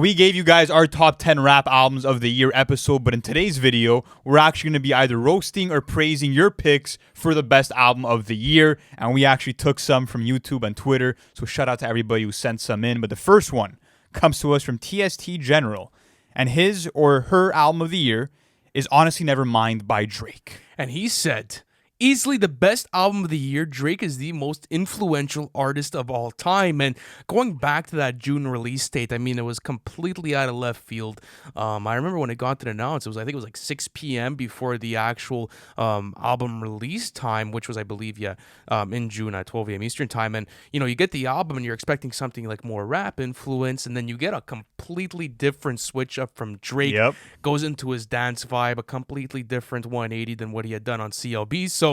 We gave you guys our top 10 rap albums of the year episode, but in today's video, we're actually going to be either roasting or praising your picks for the best album of the year, and we actually took some from YouTube and Twitter, so shout out to everybody who sent some in. But the first one comes to us from TST General, and his or her album of the year is Honestly Nevermind by Drake. And he said, easily the best album of the year. Drake is the most influential artist of all time. And going back to that June release date, I mean, it was completely out of left field. I remember when it got announced, I think it was like 6 p.m. before the actual album release time, which was, I believe, in June at 12 a.m. Eastern time. And, you get the album and you're expecting something like more rap influence. And then you get a completely different switch up from Drake. Yep. Goes into his dance vibe, a completely different 180 than what he had done on CLB. So,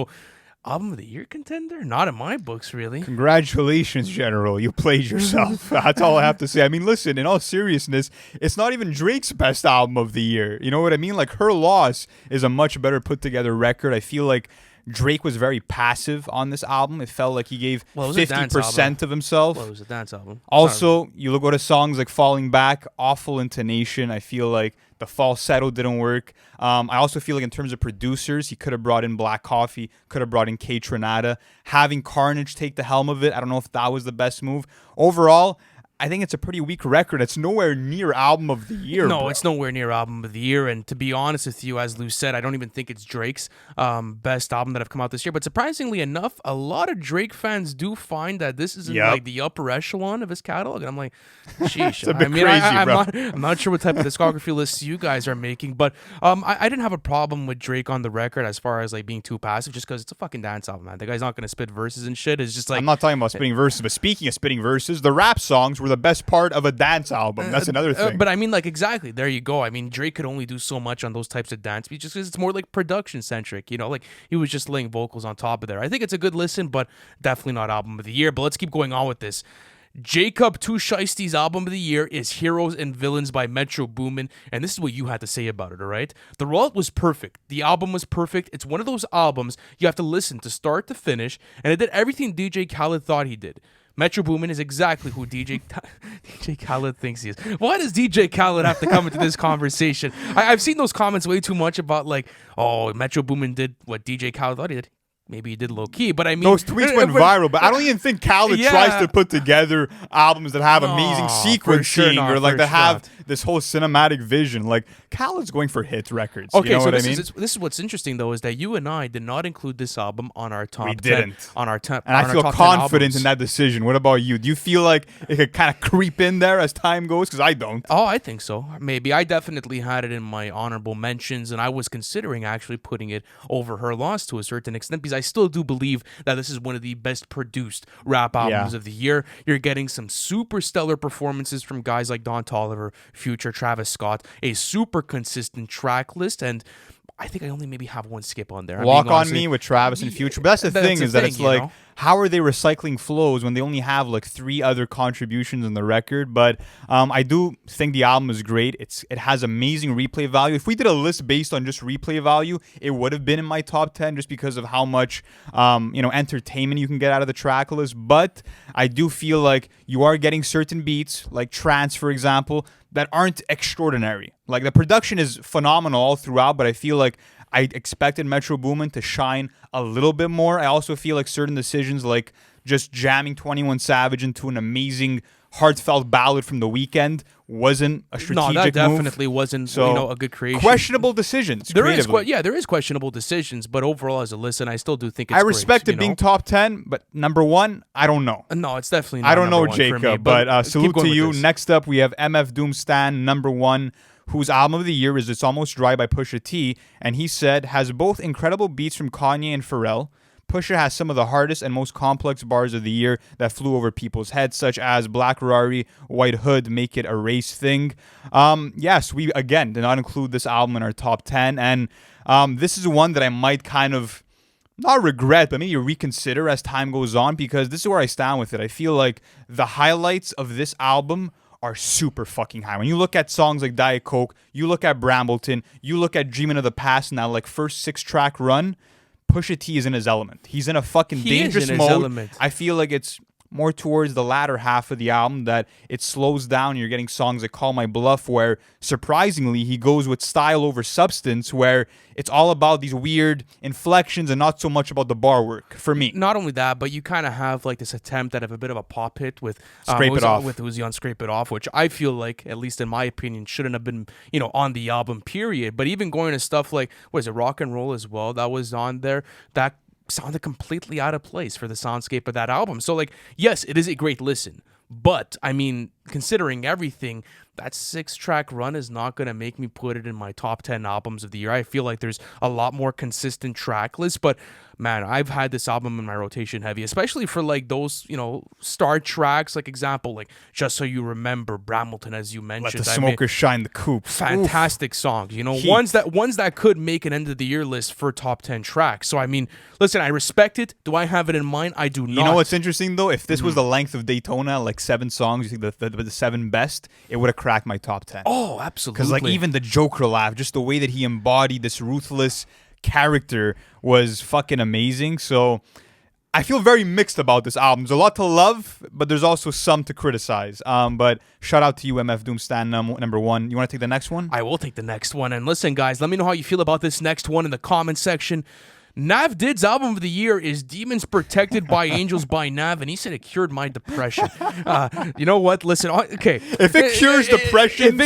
album of the year contender? Not in my books, really. Congratulations, General. You played yourself. That's all I have to say. I mean, listen, in all seriousness, it's not even Drake's best album of the year. You know what I mean? Like, Her Loss is a much better put together record. I feel like Drake was very passive on this album. It felt like he gave 50% of himself. Well, it was a dance album. Also, you look at songs like Falling Back, awful intonation. I feel like the falsetto didn't work. I also feel like in terms of producers, he could have brought in Black Coffee, could have brought in K Tronada. Having Carnage take the helm of it, I don't know if that was the best move. Overall, I think it's a pretty weak record. It's nowhere near album of the year. No, bro. It's nowhere near album of the year. And to be honest with you, as Lou said, I don't even think it's Drake's best album that have come out this year. But surprisingly enough, a lot of Drake fans do find that this is in like the upper echelon of his catalog. And I'm like, sheesh. It's a bit crazy, bro. I'm not sure what type of discography lists you guys are making. But I didn't have a problem with Drake on the record as far as like being too passive, just because it's a fucking dance album, man. The guy's not going to spit verses and shit. It's just like, I'm not talking about spitting verses, but speaking of spitting verses, the rap songs were the best part of a dance album. That's another thing. But I mean, like, exactly. There you go. I mean, Drake could only do so much on those types of dance beats just because it's more like production centric, like he was just laying vocals on top of there. I think it's a good listen, but definitely not album of the year. But let's keep going on with this. Jacob Too Shiesty's album of the year is Heroes and Villains by Metro Boomin, and this is what you had to say about it, all right? The rollout was perfect. The album was perfect. It's one of those albums you have to listen to start to finish, and it did everything DJ Khaled thought he did. Metro Boomin is exactly who DJ Khaled thinks he is. Why does DJ Khaled have to come into this conversation? I've seen those comments way too much about like, oh, Metro Boomin did what DJ Khaled thought he did. Maybe he did low key, but I mean, those tweets went viral. But I don't even think Khaled tries to put together albums that have amazing sequencing or like that have this whole cinematic vision. Like Khaled's going for hit records. Okay, you know so what this I mean? This is what's interesting though, is that you and I did not include this album on our top. We didn't. 10, on our top, and I feel confident in that decision. What about you? Do you feel like it could kind of creep in there as time goes? Because I don't. Oh, I think so. Maybe I definitely had it in my honorable mentions, and I was considering actually putting it over Her Loss to a certain extent because I still do believe that this is one of the best produced rap albums of the year. You're getting some super stellar performances from guys like Don Toliver, Future, Travis Scott, a super consistent track list, and I think I only maybe have one skip on there. Walk on Me with Travis and Future. But that's the thing is that it's like, how are they recycling flows when they only have like 3 other contributions in the record? But I do think the album is great. It has amazing replay value. If we did a list based on just replay value, it would have been in my top 10 just because of how much entertainment you can get out of the track list. But I do feel like you are getting certain beats, like Trance, for example, that aren't extraordinary. Like the production is phenomenal all throughout, but I feel like I expected Metro Boomin to shine a little bit more. I also feel like certain decisions, like just jamming 21 Savage into an amazing heartfelt ballad from The Weeknd, wasn't a strategic move. No, that definitely wasn't a good creation. Questionable decisions. There is questionable decisions, but overall as a listen, I still do think it's I respect great, it being top 10, but number 1, I don't know. No, it's definitely not. I don't know, number 1 Jacob, for me, but salute to you. This. Next up, we have MF Doom Stan, number 1, whose album of the year is It's Almost Dry by Pusha T, and he said, has both incredible beats from Kanye and Pharrell. Pusha has some of the hardest and most complex bars of the year that flew over people's heads, such as Black Rari, White Hood, Make It a Race Thing. Yes, we, again, did not include this album in our top 10, and this is one that I might kind of not regret, but maybe reconsider as time goes on, because this is where I stand with it. I feel like the highlights of this album are super fucking high. When you look at songs like Diet Coke, you look at Brambleton, you look at Dreamin' of the Past, and that like first 6-track run, Pusha T is in his element. He's in a fucking dangerous mode. I feel like it's more towards the latter half of the album that it slows down. You're getting songs like Call My Bluff, where surprisingly he goes with style over substance, where it's all about these weird inflections and not so much about the bar work for me. Not only that, but you kind of have like this attempt at a bit of a pop hit with Scrape It Off. with Uzi on Scrape It Off, which I feel like, at least in my opinion, shouldn't have been, on the album, period. But even going to stuff like, what is it, Rock and Roll as well, that was on there, that sounded completely out of place for the soundscape of that album. So, like, yes, it is a great listen. But, I mean, considering everything, that 6-track run is not going to make me put it in my top 10 albums of the year. I feel like there's a lot more consistent track lists, but man, I've had this album in my rotation heavy, especially for like those, star tracks, like example, like Just So You Remember, Bramilton, as you mentioned. Let the Smokers Shine, the Coupe. Fantastic songs, Heat. ones that could make an end of the year list for top 10 tracks. So I mean, listen, I respect it. Do I have it in mind? I do not. You know what's interesting though? If this was the length of Daytona, like 7 songs, you think the 7 best, it would have cracked my top 10. Oh, absolutely. Because like even the Joker laugh, just the way that he embodied this ruthless character was fucking amazing. So I feel very mixed about this album. There's a lot to love, but there's also some to criticize. But shout out to you, MF Doom Stan number 1. You want to take the next one? I will take the next one. And listen, guys, let me know how you feel about this next one in the comment section. Nav Did's album of the year is Demons Protected by Angels by Nav, and he said it cured my depression. You know what? Listen, okay. If it cures depression,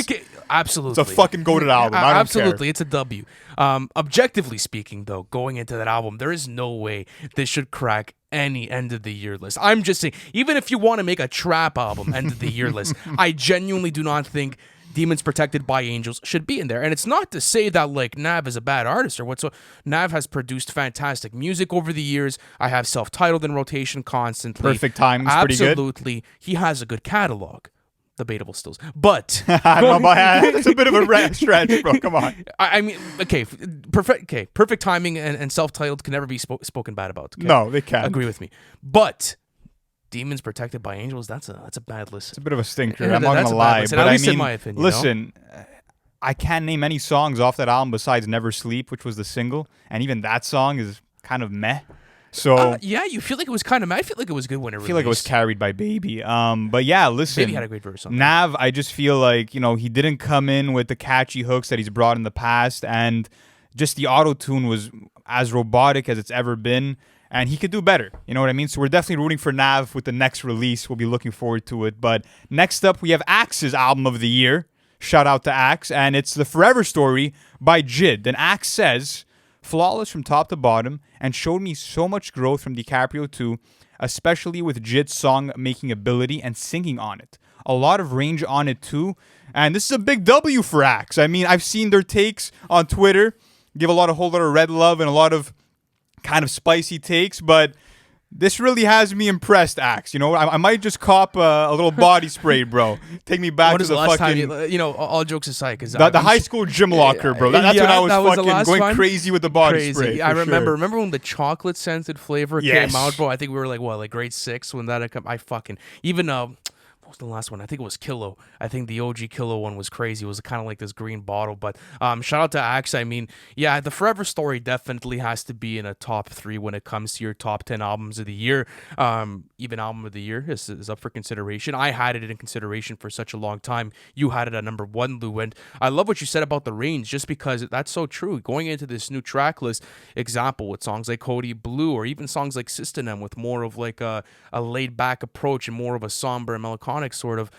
absolutely. It's a fucking goated album. I don't absolutely, care. It's a W. Objectively speaking, though, going into that album, there is no way this should crack any end of the year list. I'm just saying, even if you want to make a trap album end of the year list, I genuinely do not think Demons Protected by Angels should be in there. And it's not to say that like Nav is a bad artist or whatsoever. Nav has produced fantastic music over the years. I have Self-Titled in rotation constantly. Perfect Timing's pretty good. Absolutely. He has a good catalog. Debatable stills. But it's a bit of a stretch, bro. Come on. I mean, perfect timing and Self-Titled can never be spoken bad about. Okay? No, they can't. Agree with me. But Demons Protected by Angels, that's a bad listen. It's a bit of a stinker. I'm not gonna lie, but at least I mean, in my opinion. Listen, I can't name any songs off that album besides Never Sleep, which was the single, and even that song is kind of meh. So yeah, you feel like it was kind of meh. I feel like it was good when it released. I feel like it was carried by Baby. But yeah, listen, Baby had a great verse on Nav, I just feel like he didn't come in with the catchy hooks that he's brought in the past, and just the auto tune was as robotic as it's ever been. And he could do better. You know what I mean? So we're definitely rooting for Nav with the next release. We'll be looking forward to it. But next up, we have Axe's album of the year. Shout out to Axe. And it's The Forever Story by Jid. And Axe says, flawless from top to bottom and showed me so much growth from DiCaprio 2, especially with Jid's song-making ability and singing on it. A lot of range on it too. And this is a big W for Axe. I mean, I've seen their takes on Twitter. Give a whole lot of red love and a lot of kind of spicy takes, but this really has me impressed, Axe. I might just cop a little body spray, bro. Take me back to the fucking... Time all jokes aside, because the high school gym locker, bro. That's when I was fucking going crazy with the body spray. I remember when the chocolate scented flavor came out, bro. I think we were like grade 6 when that had come. I fucking even what was the last one? I think it was Kilo. I think the OG Kilo one was crazy. It was kind of like this green bottle. But shout out to Axe. I mean, yeah, The Forever Story definitely has to be in a top 3 when it comes to your top 10 albums of the year. Even album of the year is up for consideration. I had it in consideration for such a long time. You had it at number 1, Lou. And I love what you said about the range, just because that's so true. Going into this new track list, example with songs like Cody Blue, or even songs like System M with more of like a laid back approach and more of a somber and melancholic sort of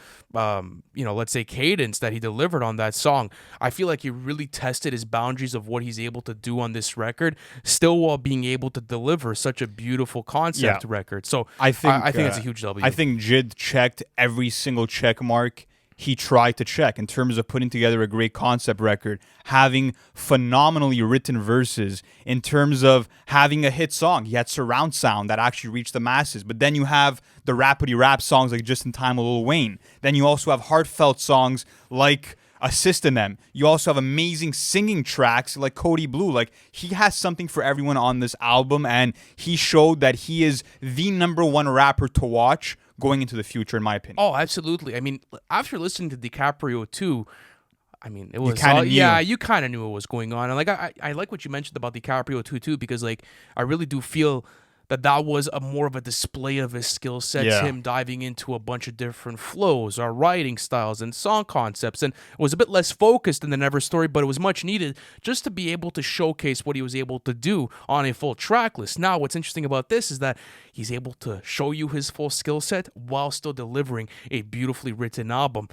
let's say cadence that he delivered on that song. I feel like he really tested his boundaries of what he's able to do on this record, still while being able to deliver such a beautiful concept record. So I think it's a huge W. I think Jid checked every single check mark he tried to check in terms of putting together a great concept record, having phenomenally written verses, in terms of having a hit song. He had surround sound that actually reached the masses. But then you have the rappity rap songs like Just in Time with Lil Wayne. Then you also have heartfelt songs like Assist in Them. You also have amazing singing tracks like Cody Blue. Like, he has something for everyone on this album, and he showed that he is the number 1 rapper to watch going into the future, in my opinion. Oh, absolutely. I mean, after listening to DiCaprio 2, I mean, it was you kind of knew what was going on. And like I like what you mentioned about DiCaprio 2 too, because like I really do feel that was a more of a display of his skill sets, him diving into a bunch of different flows or writing styles and song concepts, and it was a bit less focused in the Never story, but it was much needed just to be able to showcase what he was able to do on a full track list. Now, what's interesting about this is that he's able to show you his full skill set while still delivering a beautifully written album,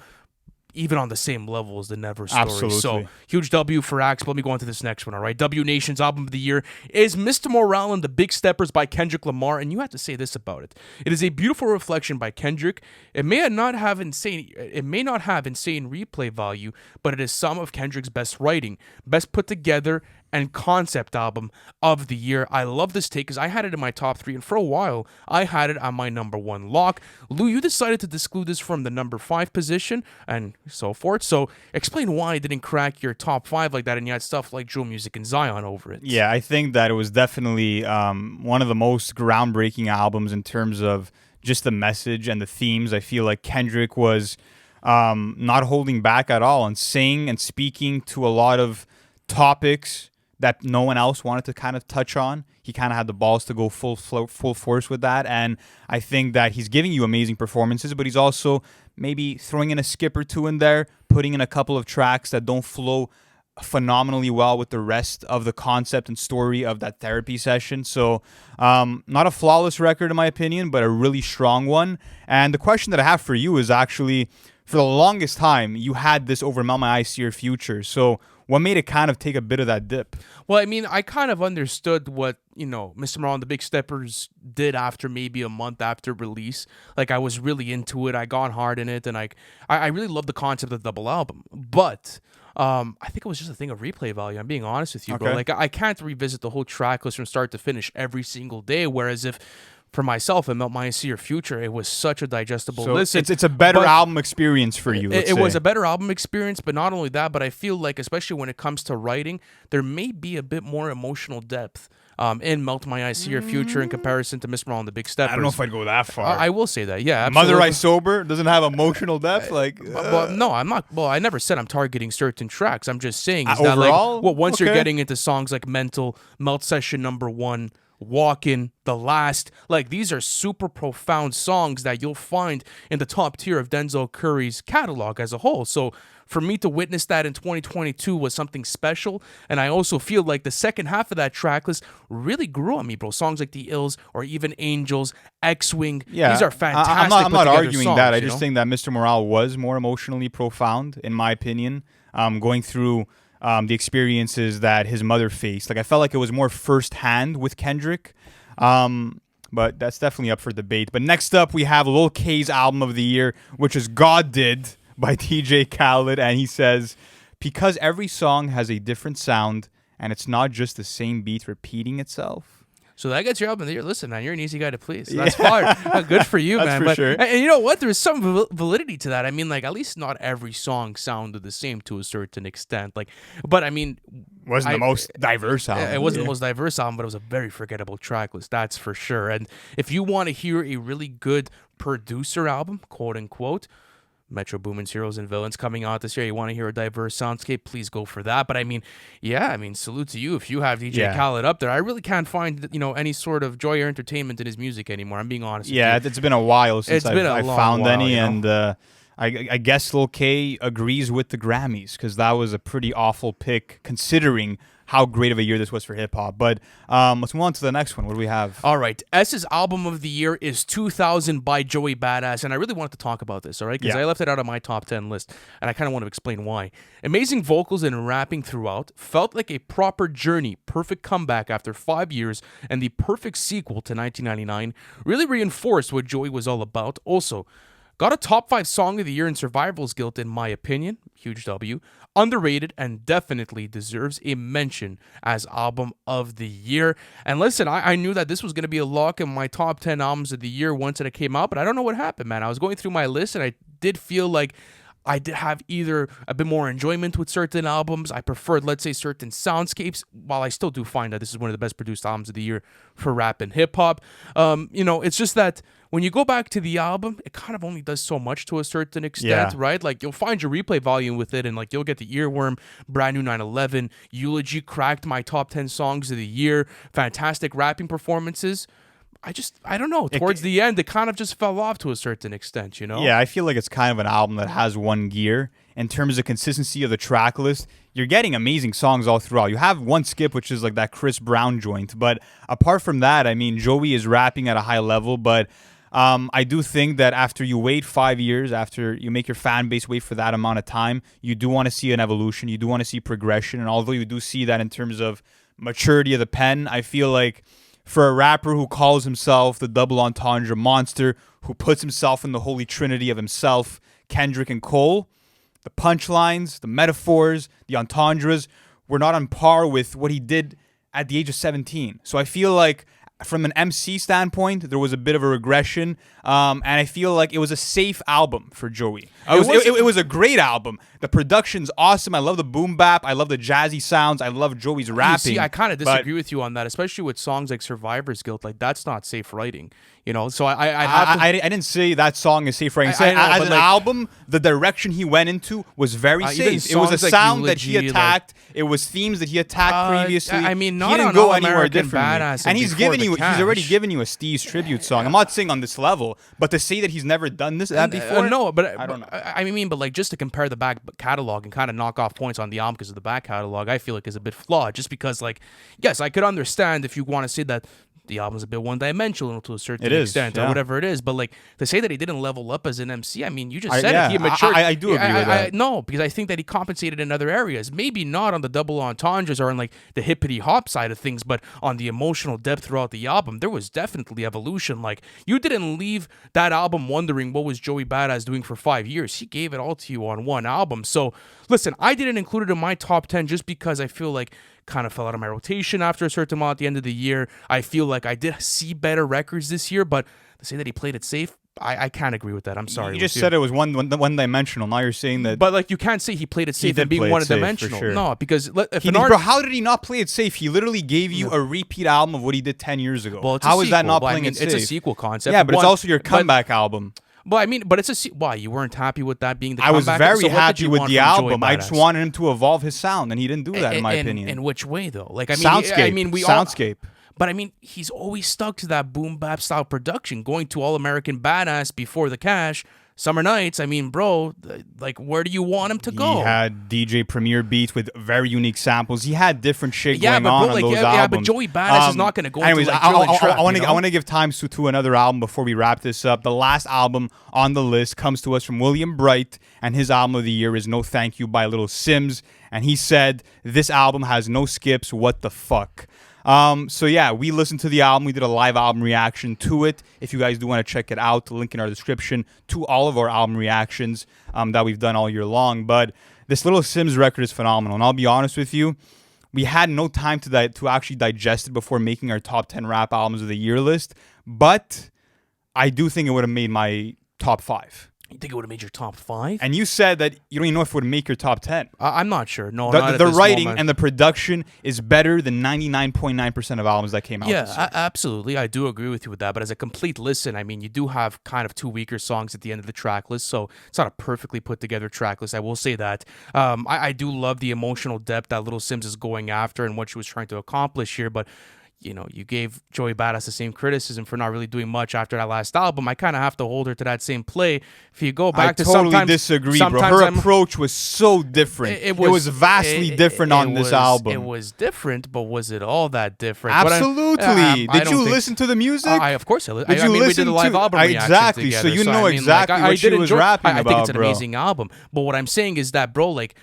even on the same level as the Never story. Absolutely. So, huge W for Axe. Let me go on to this next one, all right? W Nation's album of the year is Mr. Morale and the Big Steppers by Kendrick Lamar, and you have to say this about it. It is a beautiful reflection by Kendrick. It may not have insane replay value, but it is some of Kendrick's best writing, best put together and concept album of the year. I love this take because I had it in my top 3, and for a while, I had it on my number 1 lock. Lou, you decided to exclude this from the number 5 position, and so forth. So explain why it didn't crack your top 5 like that, and you had stuff like Drill Music and Zion over it. Yeah, I think that it was definitely one of the most groundbreaking albums in terms of just the message and the themes. I feel like Kendrick was not holding back at all and saying and speaking to a lot of topics that no one else wanted to kind of touch on. He kind of had the balls to go full force with that. And I think that he's giving you amazing performances, but he's also maybe throwing in a skip or two in there, putting in a couple of tracks that don't flow phenomenally well with the rest of the concept and story of that therapy session. So not a flawless record in my opinion, but a really strong one. And the question that I have for you is actually, for the longest time, you had this over Melt My Eyes, See Your Future. So what made it kind of take a bit of that dip? Well, I mean, I kind of understood what, Mr. Morale and the Big Steppers did after maybe a month after release. Like, I was really into it. I got hard in it, and I really loved the concept of the double album. But I think it was just a thing of replay value. I'm being honest with you, bro. Like, I can't revisit the whole track list from start to finish every single day, whereas if for myself and Melt My Eyes, See Your Future, it was such a digestible listen. It's a better album experience for you. It was a better album experience, but not only that, but I feel like, especially when it comes to writing, there may be a bit more emotional depth in Melt My Eyes, See Your Future in comparison to Mr. Morale and the Big Steppers. I don't know if I'd go that far. I will say that, yeah. Absolutely. Mother I Sober doesn't have emotional depth? Well, no, I'm not. Well, I never said I'm targeting certain tracks. I'm just saying is overall? That, like, once you're getting into songs like Mental, Melt Session Number 1, Walkin', The Last, like, these are super profound songs that you'll find in the top tier of Denzel Curry's catalog as a whole. So for me to witness that in 2022 was something special, and I also feel like the second half of that track list really grew on me, bro. Songs like The Ills or even Angels, X-Wing, these are fantastic. I'm not arguing songs, that. I just think that Mr. Morale was more emotionally profound, in my opinion, going through the experiences that his mother faced. Like, I felt like it was more firsthand with Kendrick, but that's definitely up for debate. But next up, we have Lil K's album of the year, which is God Did by DJ Khaled, and he says, because every song has a different sound, and it's not just the same beat repeating itself. So that gets your album of the year. Listen, man, you're an easy guy to please. So that's fire. Good for you, man. For sure. And you know what? There's some validity to that. I mean, like, at least not every song sounded the same to a certain extent. Like, but I mean, wasn't the most diverse album. It wasn't the most diverse album, but it was a very forgettable track list. That's for sure. And if you want to hear a really good producer album, quote unquote, Metro Boomin's Heroes and Villains coming out this year. You want to hear a diverse soundscape, please go for that. But I mean, salute to you if you have DJ Khaled up there. I really can't find, any sort of joy or entertainment in his music anymore. I'm being honest with you. Yeah, it's been a while since I've found any, and I guess Lil K agrees with the Grammys, because that was a pretty awful pick considering how great of a year this was for hip-hop. But let's move on to the next one. What do we have? All right. S's album of the year is 2000 by Joey Badass, and I really wanted to talk about this, all right? Because I left it out of my top 10 list, and I kind of want to explain why. Amazing vocals and rapping throughout, felt like a proper journey, perfect comeback after 5 years, and the perfect sequel to 1999, really reinforced what Joey was all about. Also, got a top 5 song of the year in Survival's Guilt, in my opinion. Huge W. Underrated and definitely deserves a mention as album of the year. And listen, I knew that this was going to be a lock in my top 10 albums of the year once it came out, but I don't know what happened, man. I was going through my list, and I did feel like I did have either a bit more enjoyment with certain albums. I preferred, let's say, certain soundscapes, while I still do find that this is one of the best produced albums of the year for rap and hip-hop. It's just that when you go back to the album, it kind of only does so much to a certain extent, right? Like, you'll find your replay volume with it, and like, you'll get the Earworm, Brand New 9/11, Eulogy cracked my top 10 songs of the year, fantastic rapping performances. I don't know. Towards the end, it kind of just fell off to a certain extent, you know? Yeah, I feel like it's kind of an album that has one gear. In terms of consistency of the track list, you're getting amazing songs all throughout. You have one skip, which is like that Chris Brown joint. But apart from that, I mean, Joey is rapping at a high level. But I do think that after you wait 5 years, after you make your fan base wait for that amount of time, you do want to see an evolution. You do want to see progression. And although you do see that in terms of maturity of the pen, I feel like for a rapper who calls himself the double entendre monster, who puts himself in the holy trinity of himself, Kendrick and Cole, the punchlines, the metaphors, the entendres were not on par with what he did at the age of 17. So I feel like from an MC standpoint, there was a bit of a regression, and I feel like it was a safe album for Joey. It was a great album. The production's awesome. I love the boom bap. I love the jazzy sounds. I love Joey's rapping. See, I kind of disagree with you on that, especially with songs like Survivor's Guilt. Like, that's not safe writing, you know? So I didn't say that song is safe writing. As an album, the direction he went into was very safe. It was a sound that he attacked. It was themes that he attacked previously. I mean, not he didn't on go All anywhere American differently. Badass And he's already given you a Steve's tribute song. I'm not saying on this level, but to say that he's never done that before, no, but I don't know. I mean, but like just to compare the back catalog and kind of knock off points on the album because of the back catalog, I feel like is a bit flawed. Just because, like, yes, I could understand if you want to say that the album's a bit one-dimensional to a certain extent or whatever it is, but like to say that he didn't level up as an MC, I mean, you just said it. He matured. I do agree with that. No, because I think that he compensated in other areas. Maybe not on the double entendres or on like the hippity hop side of things, but on the emotional depth throughout the album, there was definitely evolution. Like, you didn't leave that album wondering what was Joey Badass doing for 5 years. He gave it all to you on one album. So listen, I didn't include it in my top 10 just because I feel like kind of fell out of my rotation after a certain amount at the end of the year. I feel like I did see better records this year, but to say that he played it safe, I can't agree with that. I'm sorry. You just said it was one-dimensional. Now you're saying that. But like, you can't say he played it safe and being one-dimensional. Sure. No, because bro, how did he not play it safe? He literally gave you a repeat album of what he did 10 years ago. Well, how is that not playing it safe? It's a sequel concept. Yeah, but it's also your comeback album. Well, I mean, but it's why you weren't happy with that being the comeback? I was very happy with the album. I just wanted him to evolve his sound, and he didn't do that, in my opinion. In which way, though? Like, I mean, Soundscape. But I mean, he's always stuck to that boom bap style production, going to All American Badass before the Cash. Summer Nights, I mean, bro, like, where do you want him to go? He had DJ Premier beats with very unique samples. He had different shit going on those albums. Yeah, but Joey Badass is not going to go into, like, drill and trap, I want to give time to another album before we wrap this up. The last album on the list comes to us from William Bright, and his album of the year is No Thank You by Little Sims. And he said, this album has no skips, what the fuck? So yeah, we listened to the album. We did a live album reaction to it. If you guys do want to check it out, the link in our description to all of our album reactions that we've done all year long. But this Little Sims record is phenomenal. And I'll be honest with you, we had no time to actually digest it before making our top 10 rap albums of the year list. But I do think it would have made my top 5. You think it would have made your top 5? And you said that you don't even know if it would make your top 10. I'm not sure. No, the writing and the production is better than 99.9% of albums that came out this year. Yeah, absolutely. I do agree with you with that. But as a complete listen, I mean, you do have kind of 2 weaker songs at the end of the track list, so it's not a perfectly put together track list. I will say that. I do love the emotional depth that Little Sims is going after and what she was trying to accomplish here, but you know, you gave Joey Badass the same criticism for not really doing much after that last album. I kind of have to hold her to that same play. If you go back to sometimes... I totally disagree, bro. Her approach was so different. It was vastly different on this album. It was different, but was it all that different? Absolutely. Did you listen to the music? Of course I listened. I mean, we did a live album reaction exactly, together. So you know exactly what she was rapping about, I think it's an amazing album. But what I'm saying is that, bro, like,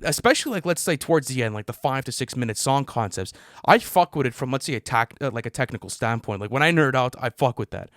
especially like, let's say towards the end, like the 5 to 6 minute song concepts, I fuck with it from, let's say, like a technical standpoint. Like, when I nerd out, I fuck with that.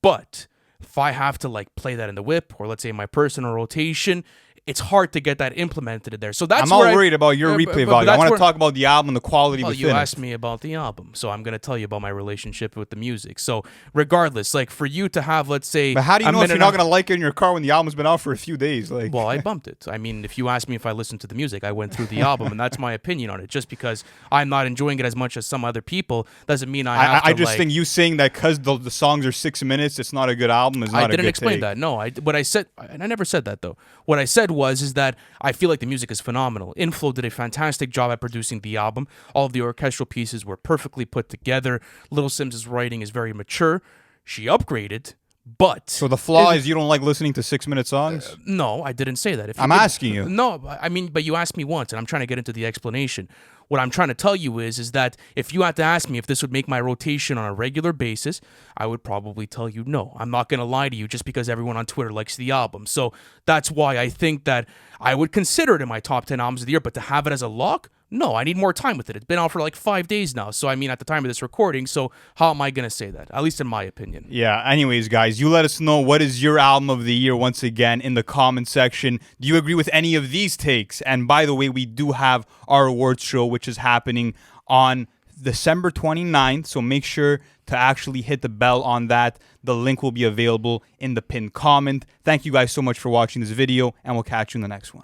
But if I have to like play that in the whip or let's say in my personal rotation, it's hard to get that implemented in there. So that's I'm all worried about your replay value. I want to talk about the album and the quality within it. You asked me about the album, so I'm going to tell you about my relationship with the music. So regardless, like for you to have, let's say... But how do you know if you're not going to like it in your car when the album's been out for a few days? Like, well, I bumped it. I mean, if you asked me if I listened to the music, I went through the album, and that's my opinion on it. Just because I'm not enjoying it as much as some other people doesn't mean I have to, I just think you saying that because the songs are 6 minutes, it's not a good album is not a good take. I didn't explain take. that. No, what I said, and I never said that, though. What I said said is that I feel like the music is phenomenal. Inflow did a fantastic job at producing the album. All of the orchestral pieces were perfectly put together. Little Simz' writing is very mature. She upgraded, but So the flaw is you don't like listening to 6-minute songs? no, I didn't say that. If I'm asking you. No, I mean, but you asked me once, and I'm trying to get into the explanation. What I'm trying to tell you is that if you had to ask me if this would make my rotation on a regular basis, I would probably tell you no. I'm not going to lie to you just because everyone on Twitter likes the album. So that's why I think that I would consider it in my top 10 albums of the year, but to have it as a lock, no, I need more time with it. It's been out for like 5 days now. So, I mean, at the time of this recording, so how am I going to say that? At least in my opinion. Yeah, anyways, guys, you let us know what is your album of the year once again in the comment section. Do you agree with any of these takes? And by the way, we do have our awards show, which is happening on December 29th. So make sure to actually hit the bell on that. The link will be available in the pinned comment. Thank you guys so much for watching this video, and we'll catch you in the next one.